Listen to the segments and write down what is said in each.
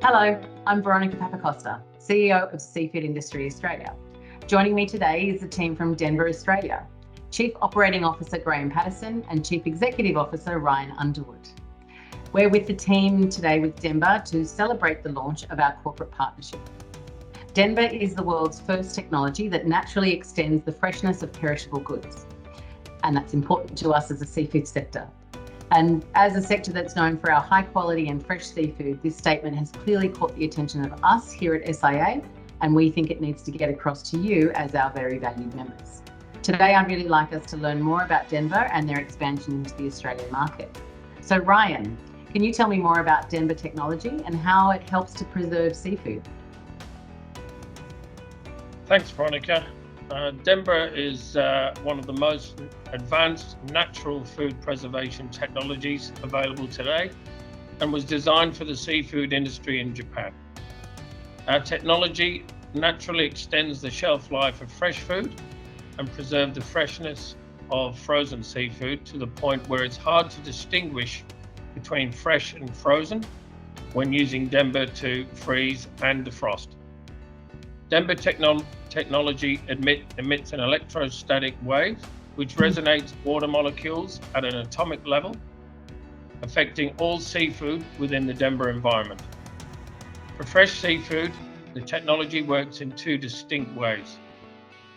Hello, I'm Veronica Papacosta, CEO of Seafood Industry Australia. Joining me today is the team from Denba, Australia, Chief Operating Officer Graham Patterson and Chief Executive Officer Ryan Underwood. We're with the team today with Denba to celebrate the launch of our corporate partnership. Denba is the world's first technology that naturally extends the freshness of perishable goods, and that's important to us as a seafood sector. And as a sector that's known for our high quality and fresh seafood, this statement has clearly caught the attention of us here at SIA, and we think it needs to get across to you as our very valued members. Today, I'd really like us to learn more about Denba and their expansion into the Australian market. So Ryan, can you tell me more about Denba technology and how it helps to preserve seafood? Thanks, Veronica. Denba is one of the most advanced natural food preservation technologies available today and was designed for the seafood industry in Japan. Our technology naturally extends the shelf life of fresh food and preserves the freshness of frozen seafood to the point where it's hard to distinguish between fresh and frozen when using Denba to freeze and defrost. Denba technology emits an electrostatic wave which resonates water molecules at an atomic level, affecting all seafood within the Denba environment. For fresh seafood, the technology works in two distinct ways.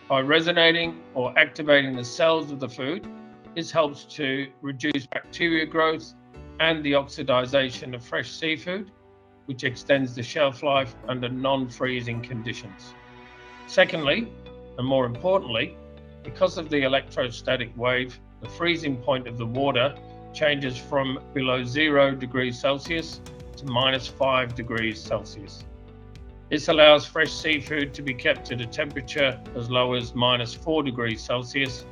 By resonating or activating the cells of the food, this helps to reduce bacteria growth and the oxidization of fresh seafood, which extends the shelf life under non-freezing conditions. Secondly, and more importantly, because of the electrostatic wave, the freezing point of the water changes from below 0 degrees Celsius to -5 degrees Celsius. This allows fresh seafood to be kept at a temperature as low as -4 degrees Celsius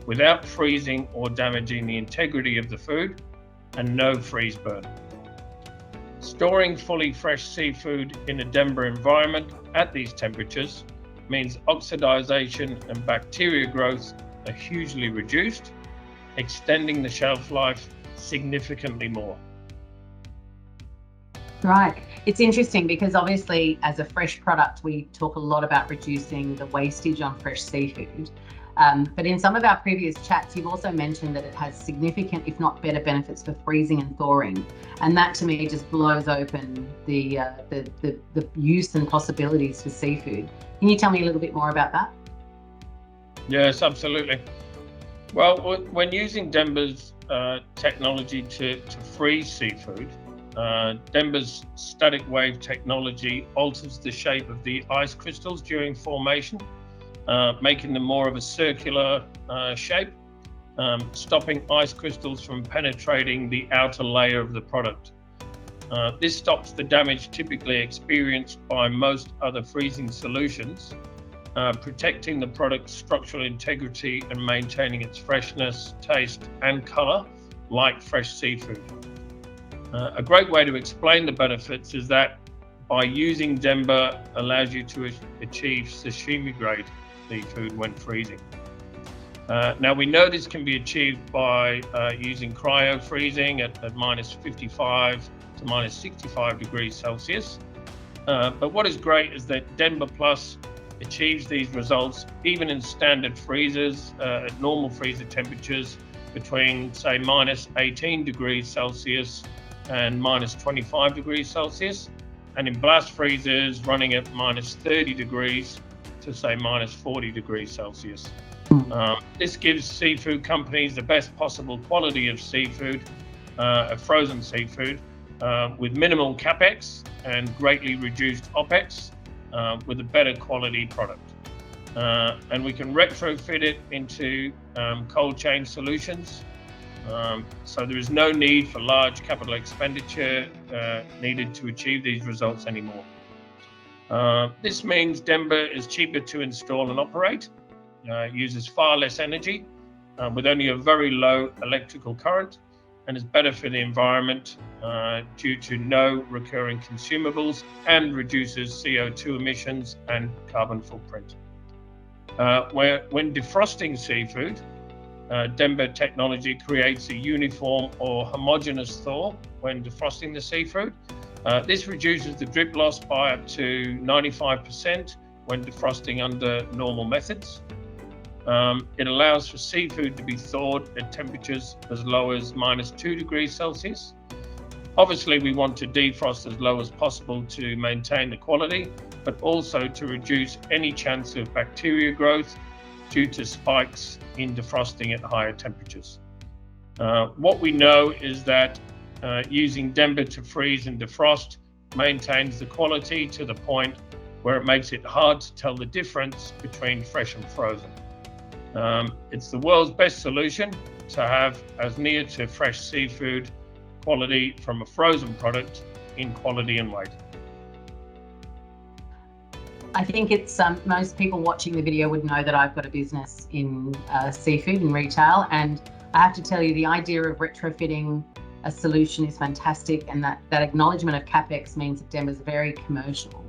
without freezing or damaging the integrity of the food, and no freeze burn. Storing fully fresh seafood in a Denba environment at these temperatures means oxidization and bacteria growth are hugely reduced, extending the shelf life significantly more. Right. It's interesting because obviously as a fresh product, we talk a lot about reducing the wastage on fresh seafood. But in some of our previous chats, you've also mentioned that it has significant, if not better, benefits for freezing and thawing. And that to me just blows open the use and possibilities for seafood. Can you tell me a little bit more about that? Yes, absolutely. Well, when using Denba's technology to freeze seafood, Denba's static wave technology alters the shape of the ice crystals during formation, making them more of a circular shape, stopping ice crystals from penetrating the outer layer of the product. This stops the damage typically experienced by most other freezing solutions, protecting the product's structural integrity and maintaining its freshness, taste, and color like fresh seafood. A great way to explain the benefits is that by using Denba allows you to achieve sashimi grade seafood when freezing. Now we know this can be achieved by using cryo freezing at -55 to -65 degrees Celsius. But what is great is that Denba Plus achieves these results even in standard freezers at normal freezer temperatures between, say, -18 degrees Celsius and -25 degrees Celsius, and in blast freezers running at -30 degrees to, say, -40 degrees Celsius. This gives seafood companies the best possible quality of seafood, of frozen seafood, with minimal capex and greatly reduced opex, with a better quality product. And we can retrofit it into cold chain solutions. So there is no need for large capital expenditure needed to achieve these results anymore. This means Denba is cheaper to install and operate, uses far less energy with only a very low electrical current, and is better for the environment due to no recurring consumables and reduces CO2 emissions and carbon footprint. When defrosting seafood, Denba technology creates a uniform or homogeneous thaw when defrosting the seafood, This reduces the drip loss by up to 95% when defrosting under normal methods. It allows for seafood to be thawed at temperatures as low as -2 degrees Celsius. Obviously, we want to defrost as low as possible to maintain the quality, but also to reduce any chance of bacteria growth due to spikes in defrosting at higher temperatures. What we know is that using Denba to freeze and defrost maintains the quality to the point where it makes it hard to tell the difference between fresh and frozen. It's the world's best solution to have as near to fresh seafood quality from a frozen product in quality and weight. I think it's most people watching the video would know that I've got a business in seafood and retail, and I have to tell you the idea of retrofitting a solution is fantastic, and that acknowledgement of CapEx means that Denba is very commercial.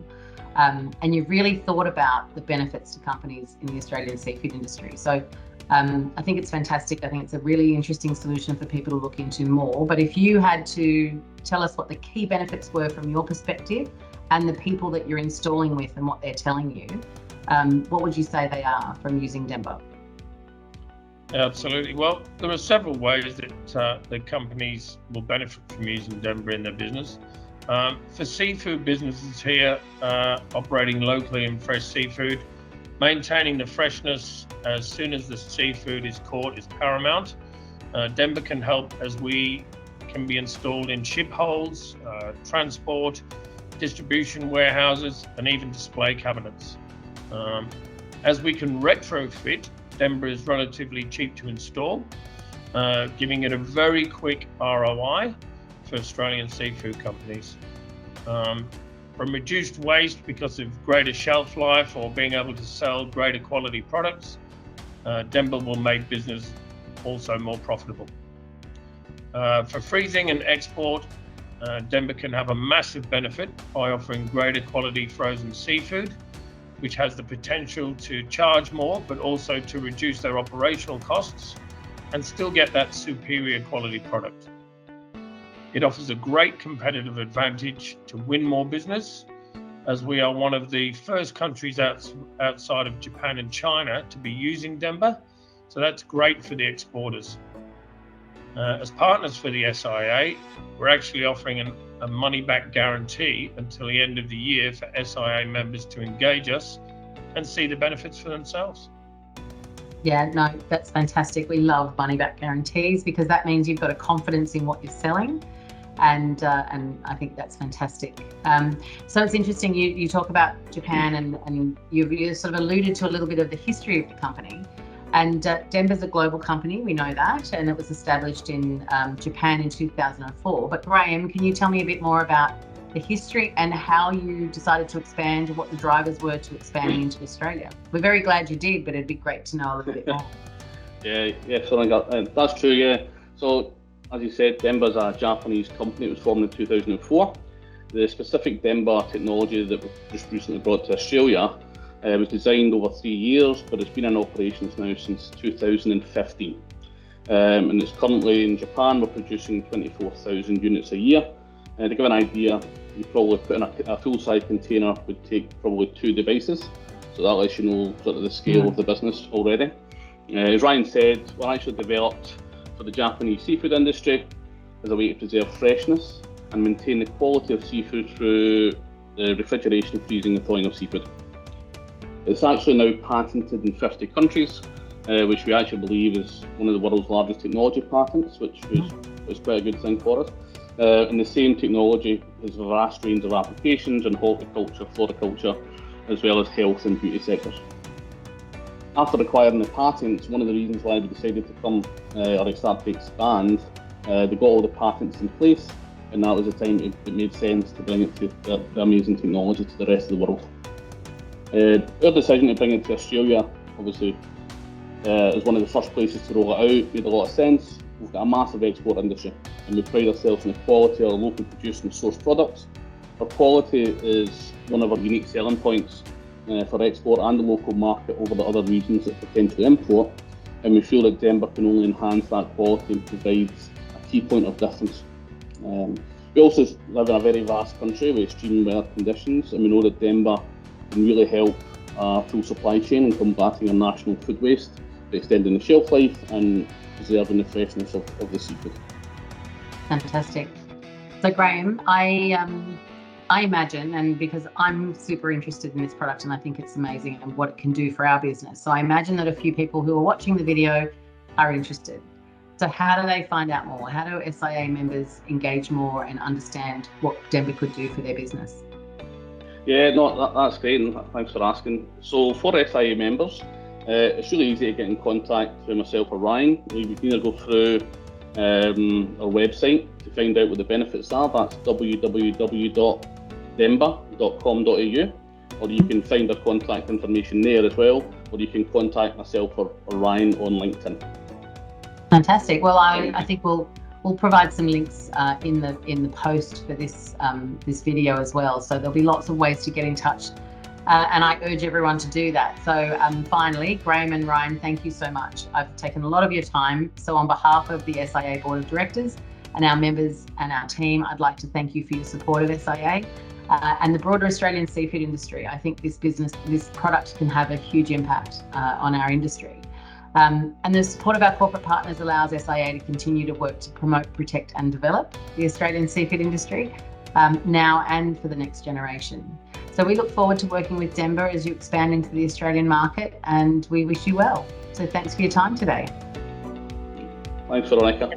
And you've really thought about the benefits to companies in the Australian seafood industry. So I think it's fantastic. I think it's a really interesting solution for people to look into more. But if you had to tell us what the key benefits were from your perspective and the people that you're installing with and what they're telling you, what would you say they are from using Denba? Absolutely. Well, there are several ways that the companies will benefit from using Denba in their business. For seafood businesses here operating locally in fresh seafood, maintaining the freshness as soon as the seafood is caught is paramount. Denba can help as we can be installed in ship holds, transport, distribution warehouses, and even display cabinets. As we can retrofit, Denba is relatively cheap to install, giving it a very quick ROI for Australian seafood companies. From reduced waste because of greater shelf life or being able to sell greater quality products, Denba will make business also more profitable. For freezing and export, Denba can have a massive benefit by offering greater quality frozen seafood, which has the potential to charge more, but also to reduce their operational costs and still get that superior quality product. It offers a great competitive advantage to win more business, as we are one of the first countries outside of Japan and China to be using Denba, so that's great for the exporters. As partners for the SIA, we're actually offering a money-back guarantee until the end of the year for SIA members to engage us and see the benefits for themselves. Yeah, no, that's fantastic. We love money-back guarantees because that means you've got a confidence in what you're selling, and I think that's fantastic. So it's interesting you talk about Japan, and you sort of alluded to a little bit of the history of the company. And Denba's a global company, we know that, and it was established in Japan in 2004. But Graham, can you tell me a bit more about the history and how you decided to expand, what the drivers were to expanding into Australia? We're very glad you did, but it'd be great to know a little bit more. Yeah, so that's true, yeah. So, as you said, Denba's a Japanese company. It was formed in 2004. The specific Denba technology that was just recently brought to Australia was designed over 3 years, but it's been in operations now since 2015. And it's currently in Japan. We're producing 24,000 units a year. To give an idea, you probably put in a full-size container would take probably 2 devices. So that lets you know sort of the scale of the business already. As Ryan said, we're actually developed for the Japanese seafood industry as a way to preserve freshness and maintain the quality of seafood through the refrigeration, freezing and thawing of seafood. It's actually now patented in 50 countries, which we actually believe is one of the world's largest technology patents, which was quite a good thing for us. And the same technology has a vast range of applications in horticulture, floriculture, as well as health and beauty sectors. After acquiring the patents, one of the reasons why we decided to come or start to expand, they got all the patents in place, and that was the time it made sense to bring it to the amazing technology to the rest of the world. Our decision to bring it to Australia, obviously, as one of the first places to roll it out, made a lot of sense. We've got a massive export industry, and we pride ourselves on the quality of our local produced and sourced products. Our quality is one of our unique selling points for export and the local market over the other regions that potentially import, and we feel that Denba can only enhance that quality and provides a key point of difference. We also live in a very vast country with extreme weather conditions, and we know that Denba can really help our full supply chain in combating our national food waste, extending the shelf life and preserving the freshness of the seafood. Fantastic. So Graham, I imagine, and because I'm super interested in this product and I think it's amazing and what it can do for our business, so I imagine that a few people who are watching the video are interested. So how do they find out more? How do SIA members engage more and understand what Denba could do for their business? Yeah, no, that's great, and thanks for asking. So for SIA members, it's really easy to get in contact with myself or Ryan. You can either go through our website to find out what the benefits are. That's www.denba.com.au, or you can find our contact information there as well, or you can contact myself or Ryan on LinkedIn. Fantastic. Well, I think we'll provide some links in the post for this this video as well. So there'll be lots of ways to get in touch, and I urge everyone to do that. So finally, Graham and Ryan, thank you so much. I've taken a lot of your time. So on behalf of the SIA Board of Directors and our members and our team, I'd like to thank you for your support of SIA and the broader Australian seafood industry. I think this product can have a huge impact on our industry. And the support of our corporate partners allows SIA to continue to work to promote, protect and develop the Australian seafood industry now and for the next generation. So we look forward to working with Denba as you expand into the Australian market, and we wish you well. So thanks for your time today. Thanks, Veronica.